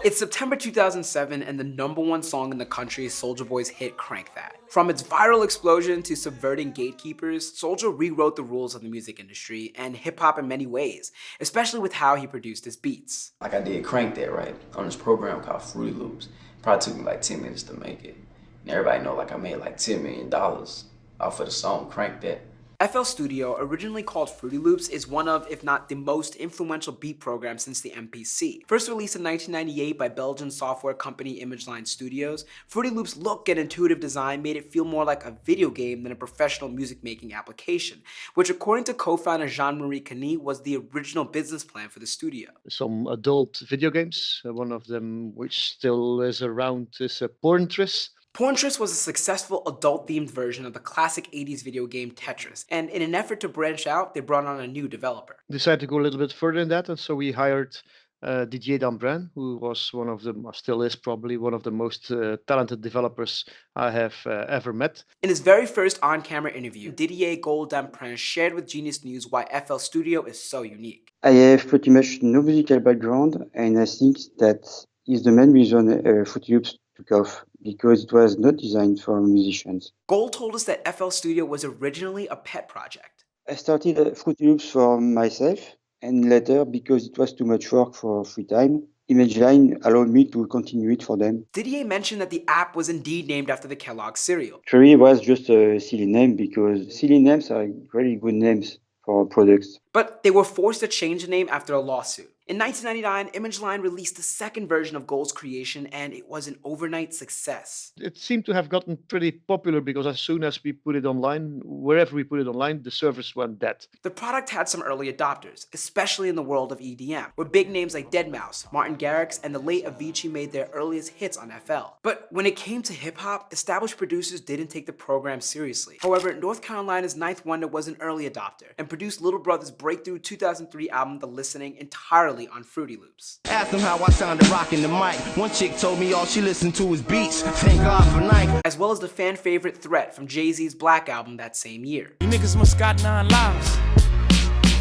It's September 2007 and the #1 song in the country is Soulja Boy's hit Crank That. From its viral explosion to subverting gatekeepers, Soulja rewrote the rules of the music industry and hip-hop in many ways, especially with how he produced his beats. Like I did Crank That, right, on this program called FruityLoops. Probably took me like 10 minutes to make it. And everybody know like I made like $10 million off of the song Crank That. FL Studio, originally called FruityLoops, is one of, if not the most influential beat program since the MPC. First released in 1998 by Belgian software company ImageLine Studios, FruityLoops' look and intuitive design made it feel more like a video game than a professional music-making application, which according to co-founder Jean-Marie Cagny was the original business plan for the studio. Some adult video games, one of them which still is around is Porntris. Porntris was a successful adult-themed version of the classic 80s video game Tetris, and in an effort to branch out, they brought on a new developer. Decided to go a little bit further in that, and so we hired Didier Dambrin, who was one of the, or still is probably one of the most talented developers I have ever met. In his very first on-camera interview, Didier Dambrin shared with Genius News why FL Studio is so unique. I have pretty much no musical background, and I think that is the main reason FruityLoops took off, because it was not designed for musicians. Gold told us that FL Studio was originally a pet project. I started FruityLoops for myself, and later, because it was too much work for free time, ImageLine allowed me to continue it for them. Didier mentioned that the app was indeed named after the Kellogg's cereal. Actually, it was just a silly name, because silly names are really good names for products. But they were forced to change the name after a lawsuit. In 1999, ImageLine released the second version of Gold's creation, and it was an overnight success. It seemed to have gotten pretty popular because as soon as we put it online, wherever we put it online, the servers went dead. The product had some early adopters, especially in the world of EDM, where big names like Deadmau5, Martin Garrix, and the late Avicii made their earliest hits on FL. But when it came to hip-hop, established producers didn't take the program seriously. However, North Carolina's Ninth Wonder was an early adopter and produced Little Brother's breakthrough 2003 album The Listening entirely on FruityLoops. Asked them how I sounded rocking the mic. One chick told me all she listened to was beats. Thank God for Nike. As well as the fan favorite Threat from Jay-Z's Black album that same year. You niggas must got 9 lives.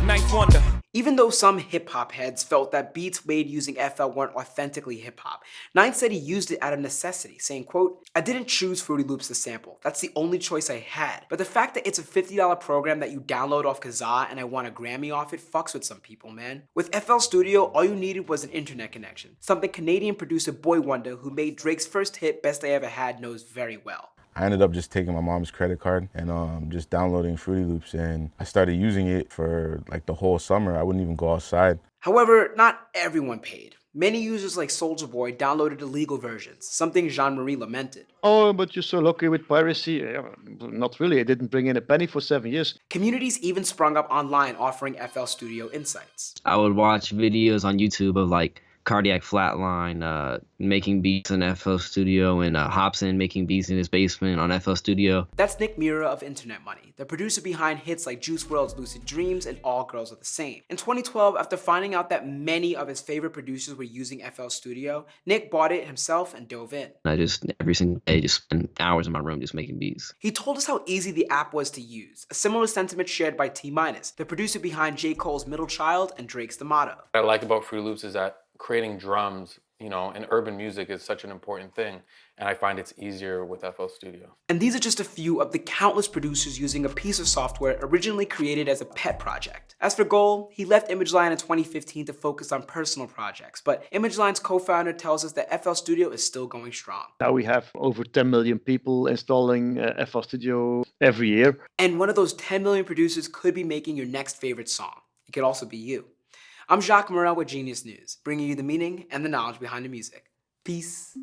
Ninth Wonder. Even though some hip-hop heads felt that beats made using FL weren't authentically hip-hop, Ninth said he used it out of necessity, saying, quote, "I didn't choose FruityLoops to sample. That's the only choice I had. But the fact that it's a $50 program that you download off Kazaa and I won a Grammy off it fucks with some people, man." With FL Studio, all you needed was an internet connection, something Canadian producer Boy Wonder, who made Drake's first hit Best I Ever Had, knows very well. I ended up just taking my mom's credit card and just downloading FruityLoops, and I started using it for like the whole summer. I wouldn't even go outside. However, not everyone paid. Many users like Soulja Boy downloaded illegal versions, something Jean-Marie lamented. Oh, but you're so lucky with piracy. Not really, it didn't bring in a penny for 7 years. Communities even sprung up online offering FL Studio insights. I would watch videos on YouTube of like Cardiac Flatline making beats in FL Studio and Hobson making beats in his basement on FL Studio. That's Nick Mira of Internet Money, the producer behind hits like Juice WRLD's Lucid Dreams and All Girls Are the Same. In 2012, after finding out that many of his favorite producers were using FL Studio, Nick bought it himself and dove in. I just, every single day, just spend hours in my room just making beats. He told us how easy the app was to use, a similar sentiment shared by T-, the producer behind J. Cole's Middle Child and Drake's The Motto. What I like about FruityLoops is that creating drums, you know, in urban music is such an important thing, and I find it's easier with FL Studio. And these are just a few of the countless producers using a piece of software originally created as a pet project. As for Gold, he left ImageLine in 2015 to focus on personal projects, but ImageLine's co-founder tells us that FL Studio is still going strong. Now we have over 10 million people installing FL Studio every year. And one of those 10 million producers could be making your next favorite song. It could also be you. I'm Jacques Morel with Genius News, bringing you the meaning and the knowledge behind the music. Peace.